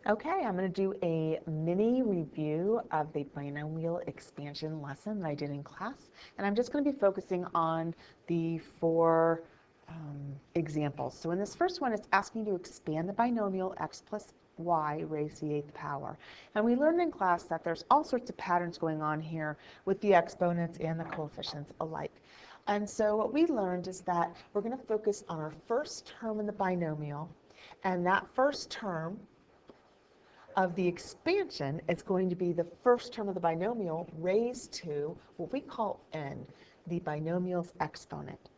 Okay, I'm going to do a mini review of the binomial expansion lesson that I did in class, and I'm just going to be focusing on the four examples. So in this first one, it's asking you to expand the binomial x plus y raised to the eighth power. And we learned in class that there's all sorts of patterns going on here with the exponents and the coefficients alike. And so what we learned is that we're going to focus on our first term in the binomial, and that first term of the expansion is going to be the first term of the binomial raised to what we call n, the binomial's exponent.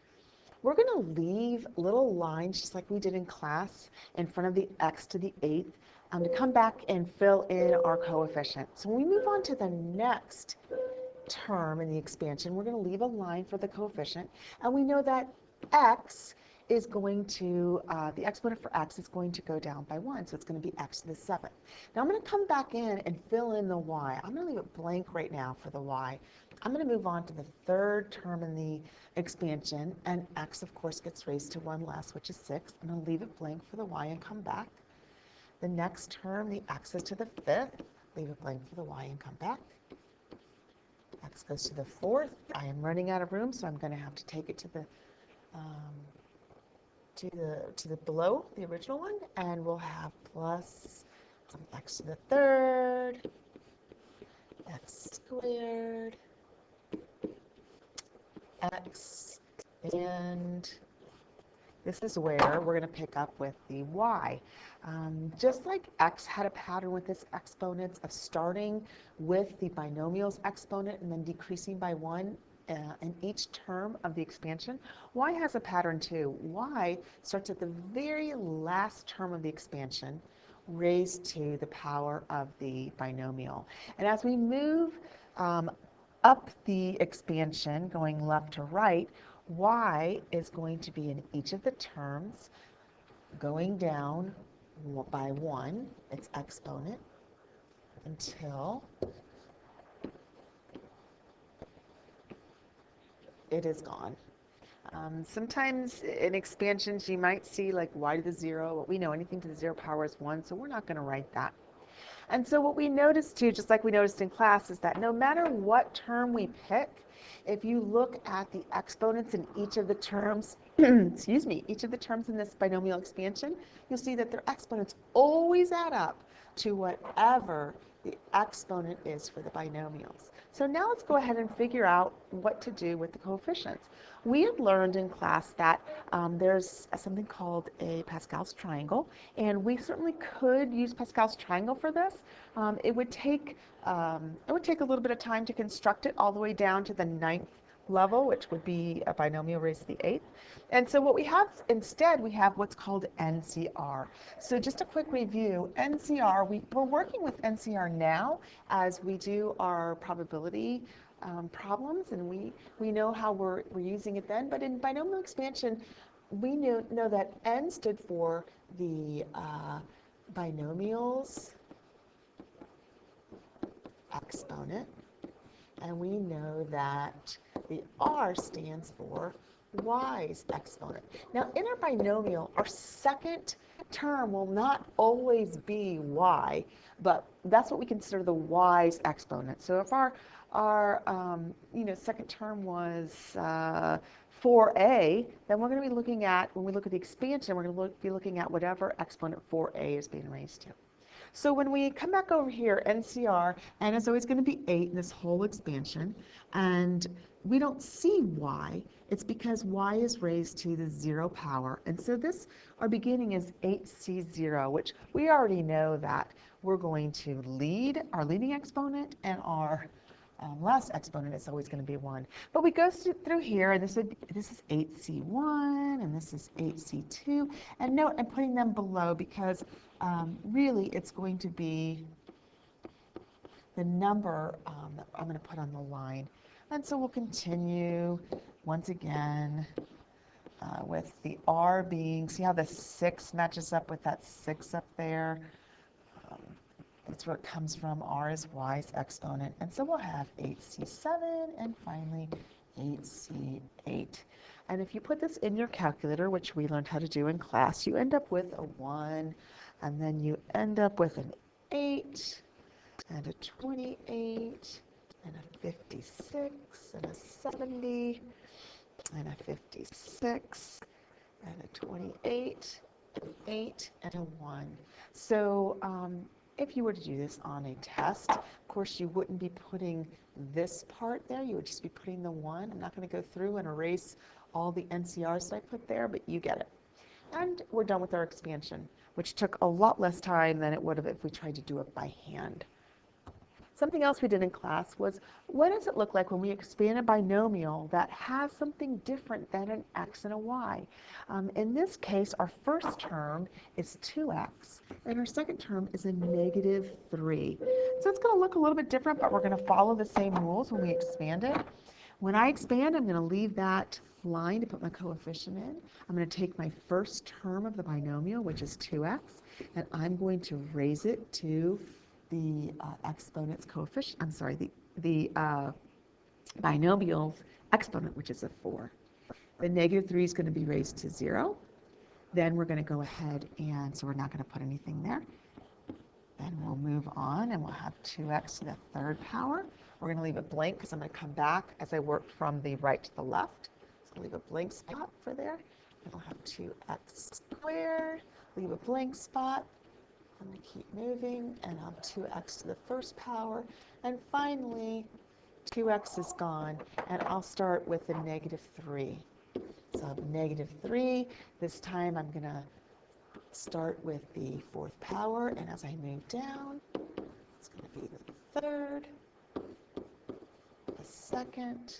We're going to leave little lines, just like we did in class, in front of the x to the eighth to come back and fill in our coefficient. So when we move on to the next term in the expansion, we're going to leave a line for the coefficient, and we know that x is going to, the exponent for x is going to go down by 1, so it's going to be x to the 7th. Now I'm going to come back in and fill in the y. I'm going to leave it blank right now for the y. I'm going to move on to the third term in the expansion, and x, of course, gets raised to 1 less, which is 6. I'm going to leave it blank for the y and come back. The next term, the x is to the 5th. Leave it blank for the y and come back. X goes to the 4th. I am running out of room, so I'm going to have to take it to the below the original one, and we'll have plus some x to the 3rd, x squared, x, and this is where we're going to pick up with the y. Just like x had a pattern with its exponents of starting with the binomial's exponent and then decreasing by 1 in each term of the expansion, y has a pattern too. Y starts at the very last term of the expansion raised to the power of the binomial. And as we move up the expansion, going left to right, y is going to be in each of the terms going down by 1, its exponent, until it is gone. Sometimes in expansions you might see like y to the 0, but we know anything to the 0 power is 1, so we're not going to write that. And so what we noticed too, just like we noticed in class, is that no matter what term we pick, if you look at the exponents in each of the terms, excuse me, each of the terms in this binomial expansion, you'll see that their exponents always add up to whatever the exponent is for the binomials. So now let's go ahead and figure out what to do with the coefficients. We had learned in class that there's something called a Pascal's triangle, and we certainly could use Pascal's triangle for this. It would take a little bit of time to construct it all the way down to the 9th level, which would be a binomial raised to the 8th. And so what we have instead, we have what's called NCR. So just a quick review, NCR, we're working with NCR now as we do our probability problems, and we know how we're using it then. But in binomial expansion, we know that N stood for the binomial's exponent, and we know that the R stands for y's exponent. Now in our binomial, our second term will not always be y, but that's what we consider the y's exponent. So if our second term was 4a, then we're going to be looking at, when we look at the expansion, we're going to be looking at whatever exponent 4a is being raised to. So when we come back over here, NCR, n is always going to be 8 in this whole expansion, and we don't see y. It's because y is raised to the 0 power. And so this, our beginning is 8c0, which we already know that we're going to lead our leading exponent, and our last exponent is always going to be 1. But we go through here, and this is 8c1, and this is 8c2. And note, I'm putting them below because really it's going to be the number that I'm going to put on the line. And so we'll continue once again with the R being, see how the 6 matches up with that 6 up there? That's where it comes from. R is y's exponent. And so we'll have 8c7 and finally 8c8. And if you put this in your calculator, which we learned how to do in class, you end up with a 1, and then you end up with an 8, and a 28, and a 56, and a 70, and a 56, and a 28, an 8, and a 1. So if you were to do this on a test, of course you wouldn't be putting this part there, you would just be putting the 1. I'm not going to go through and erase all the NCRs that I put there, but you get it. And we're done with our expansion, which took a lot less time than it would have if we tried to do it by hand. Something else we did in class was, what does it look like when we expand a binomial that has something different than an x and a y? In this case, our first term is 2x, and our second term is a negative 3. So it's going to look a little bit different, but we're going to follow the same rules when we expand it. When I expand, I'm going to leave that line to put my coefficient in. I'm going to take my first term of the binomial, which is 2x, and I'm going to raise it to the exponent's coefficient, I'm sorry, the binomial's exponent, which is a 4. The negative 3 is going to be raised to 0. Then we're going to go ahead and, so we're not going to put anything there. Then we'll move on and we'll have 2x to the third power. We're going to leave it blank because I'm going to come back as I work from the right to the left. So leave a blank spot for there. Then we'll have 2x squared, leave a blank spot. I'm going to keep moving, and I'll have 2x to the first power, and finally 2x is gone, and I'll start with the negative 3. So I'll have negative 3. This time I'm going to start with the fourth power, and as I move down, it's going to be the third, the second,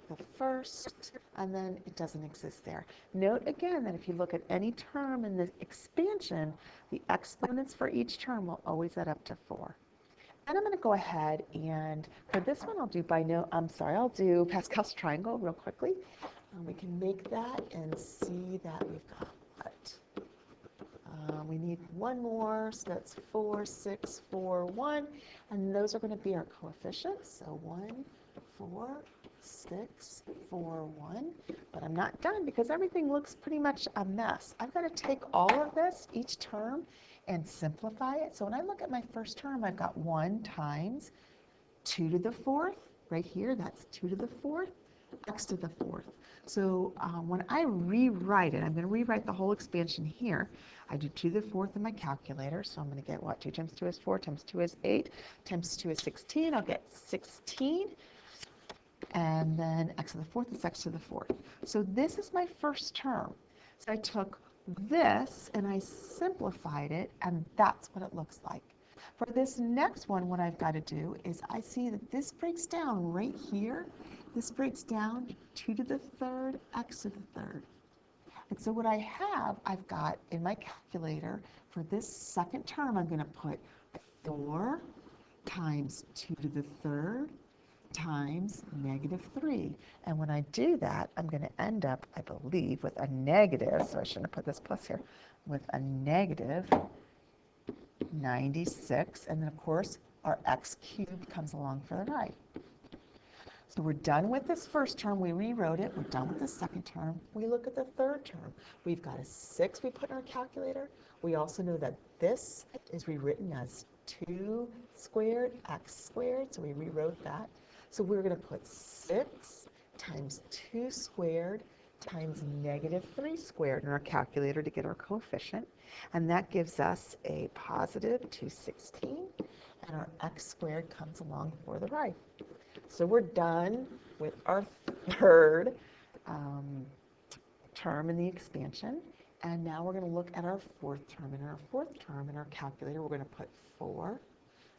the first, and then it doesn't exist there. Note again that if you look at any term in the expansion, the exponents for each term will always add up to 4. And I'm going to go ahead and for this one I'll do Pascal's triangle real quickly. We can make that and see that we've got what? We need one more, so that's 4, 6, 4, 1, and those are going to be our coefficients. So 1, 4, 6, 4, 1, but I'm not done because everything looks pretty much a mess. I've got to take all of this, each term, and simplify it. So when I look at my first term, I've got 1 times 2 to the 4th, right here, that's 2 to the 4th, x to the 4th. So when I rewrite it, I'm going to rewrite the whole expansion here. I do 2 to the 4th in my calculator, so I'm going to get what? 2 times 2 is 4, times 2 is 8, times 2 is 16. I'll get 16. And then x to the 4th is x to the 4th. So this is my first term. So I took this and I simplified it, and that's what it looks like. For this next one, what I've got to do is I see that this breaks down right here. This breaks down 2 to the 3rd, x to the 3rd. And so what I have, I've got in my calculator, for this second term, I'm going to put 4 times 2 to the 3rd times negative 3. And when I do that, I'm going to end up, I believe, with a negative, so I shouldn't have put this plus here, with a negative 96. And then, of course, our x cubed comes along for the right. So we're done with this first term. We rewrote it. We're done with the second term. We look at the third term. We've got a 6 we put in our calculator. We also know that this is rewritten as 2 squared x squared, so we rewrote that. So we're going to put 6 times 2 squared times negative 3 squared in our calculator to get our coefficient. And that gives us a positive 216, and our x squared comes along for the right. So we're done with our third term in the expansion. And now we're going to look at our fourth term. In our fourth term in our calculator, we're going to put 4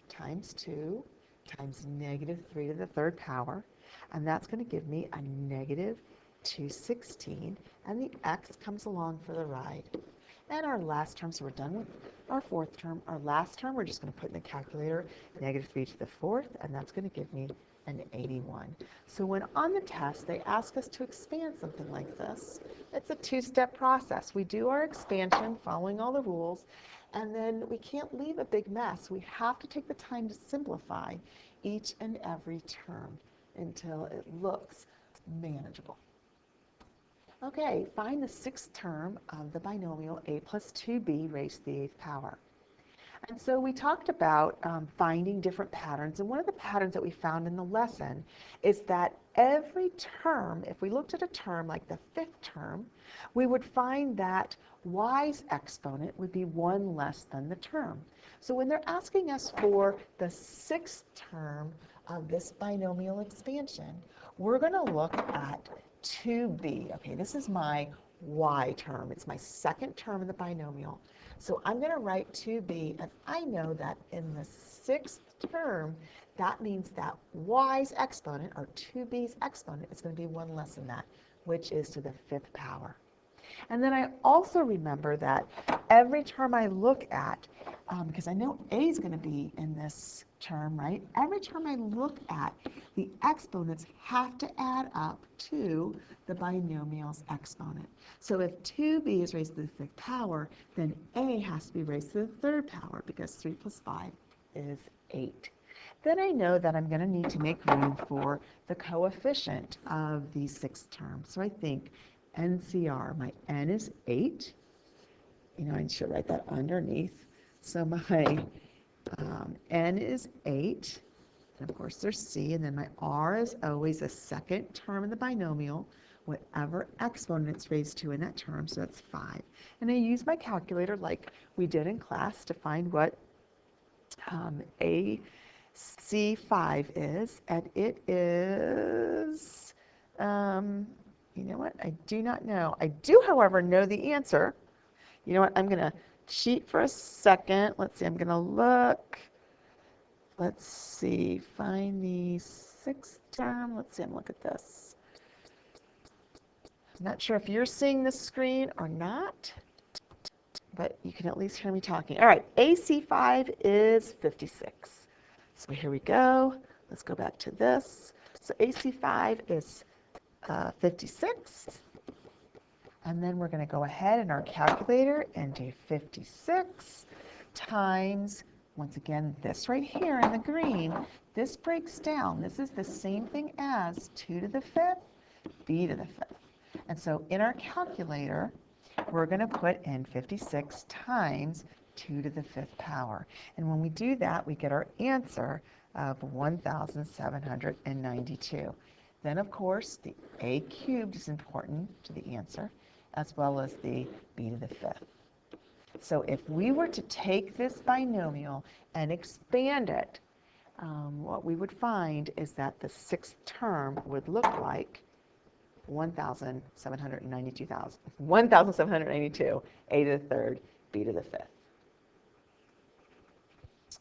times 2 times negative 3 to the 3rd power. And that's going to give me a negative 216. And the x comes along for the ride. And our last term, so we're done with our fourth term. Our last term, we're just going to put in the calculator negative 3 to the 4th. And that's going to give me an 81. So when on the test they ask us to expand something like this, it's a 2-step process. We do our expansion following all the rules, and then we can't leave a big mess. We have to take the time to simplify each and every term until it looks manageable. Okay, find the sixth term of the binomial a plus 2b raised to the eighth power. And so we talked about finding different patterns, and one of the patterns that we found in the lesson is that every term, if we looked at a term like the fifth term, we would find that y's exponent would be 1 less than the term. So when they're asking us for the sixth term of this binomial expansion, we're going to look at 2b. Okay, this is my y term. It's my second term in the binomial. So I'm going to write 2b, and I know that in the sixth term, that means that y's exponent, or 2b's exponent, is going to be 1 less than that, which is to the fifth power. And then I also remember that every term I look at, because I know a is going to be in this term, right? Every term I look at, the exponents have to add up to the binomial's exponent. So if 2b is raised to the fifth power, then a has to be raised to the third power, because 3 plus 5 is 8. Then I know that I'm going to need to make room for the coefficient of the sixth term. So I think NCR, my n is 8. I should write that underneath. So my n is 8. And of course there's c. And then my r is always a second term in the binomial, whatever exponent it's raised to in that term. So that's 5. And I use my calculator like we did in class to find what AC5 is. And it is... you know what? I do not know. I do, however, know the answer. You know what? I'm going to cheat for a second. Let's see. I'm going to look. Let's see. Find the sixth term. Let's see. I'm looking at this. I'm not sure if you're seeing the screen or not, but you can at least hear me talking. All right. AC5 is 56. So here we go. Let's go back to this. So AC5 is 56. And then we're going to go ahead in our calculator and do 56 times, once again, this right here in the green. This breaks down. This is the same thing as 2 to the fifth, b to the fifth. And so in our calculator, we're going to put in 56 times 2 to the fifth power. And when we do that, we get our answer of 1,792. Then, of course, the a cubed is important to the answer, as well as the b to the fifth. So if we were to take this binomial and expand it, what we would find is that the sixth term would look like 1,792, a to the third, b to the fifth.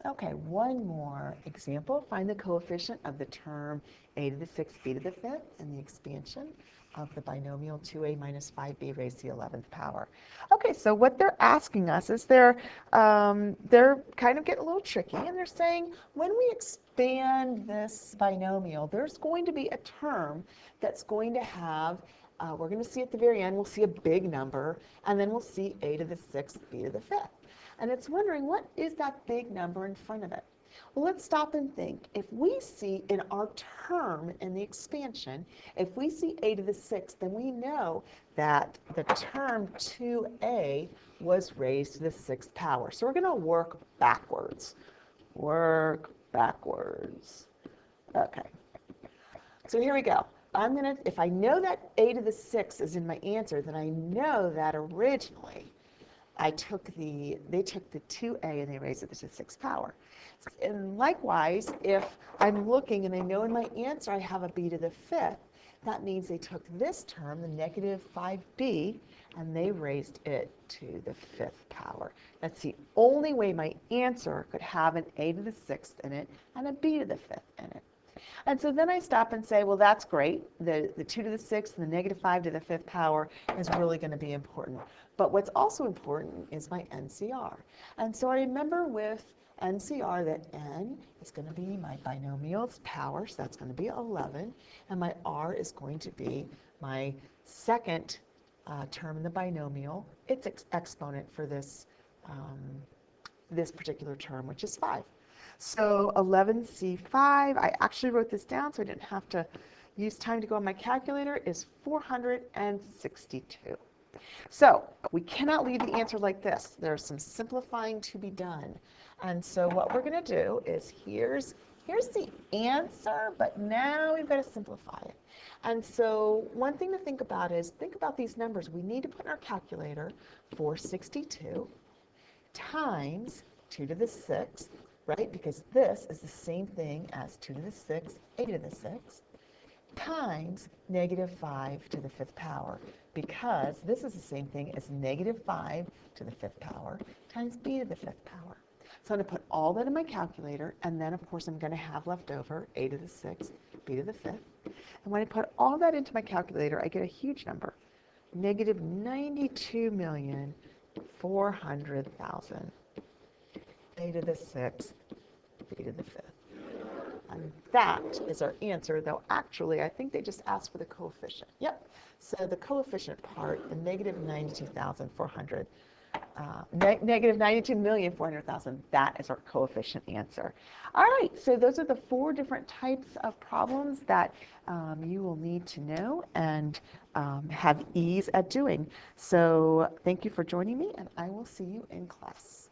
Okay, one more example. Find the coefficient of the term a to the sixth, b to the fifth, and the expansion of the binomial 2a minus 5b raised to the 11th power. Okay, so what they're asking us is they're kind of getting a little tricky, and they're saying when we expand this binomial, there's going to be a term that's going to have, we're going to see at the very end, we'll see a big number, and then we'll see a to the sixth, b to the fifth. And it's wondering, what is that big number in front of it? Well, let's stop and think. If we see in our term in the expansion, if we see a to the sixth, then we know that the term 2a was raised to the sixth power. So we're going to work backwards. Work backwards. Okay. So here we go. If I know that a to the sixth is in my answer, then I know that originally they took the 2a and they raised it to the sixth power. And likewise, if I'm looking and I know in my answer I have a b to the fifth, that means they took this term, the negative 5b, and they raised it to the fifth power. That's the only way my answer could have an a to the sixth in it and a b to the fifth in it. And so then I stop and say, well, that's great. The 2 to the sixth and the negative 5 to the fifth power is really going to be important. But what's also important is my NCR. And so I remember with NCR that n is going to be my binomial's power, so that's going to be 11. And my r is going to be my second term in the binomial, its exponent for this, this particular term, which is 5. So 11C5, I actually wrote this down so I didn't have to, use time to go on my calculator is 462. So we cannot leave the answer like this. There's some simplifying to be done. And so what we're going to do is here's the answer, but now we've got to simplify it. And so one thing to think about is, think about these numbers. We need to put in our calculator 462 times 2 to the 6th, right? Because this is the same thing as 2 to the 6th, a to the 6th, times negative 5 to the 5th power, because this is the same thing as negative 5 to the 5th power times b to the 5th power. So I'm going to put all that in my calculator, and then, of course, I'm going to have left over a to the 6th, b to the 5th. And when I put all that into my calculator, I get a huge number, negative 92,400,000, a to the 6th, b to the 5th. And that is our answer, though actually I think they just asked for the coefficient. Yep. So the coefficient part, the negative 92,400, negative 92,400,000, that is our coefficient answer. All right, so those are the 4 different types of problems that you will need to know and have ease at doing. So thank you for joining me, and I will see you in class.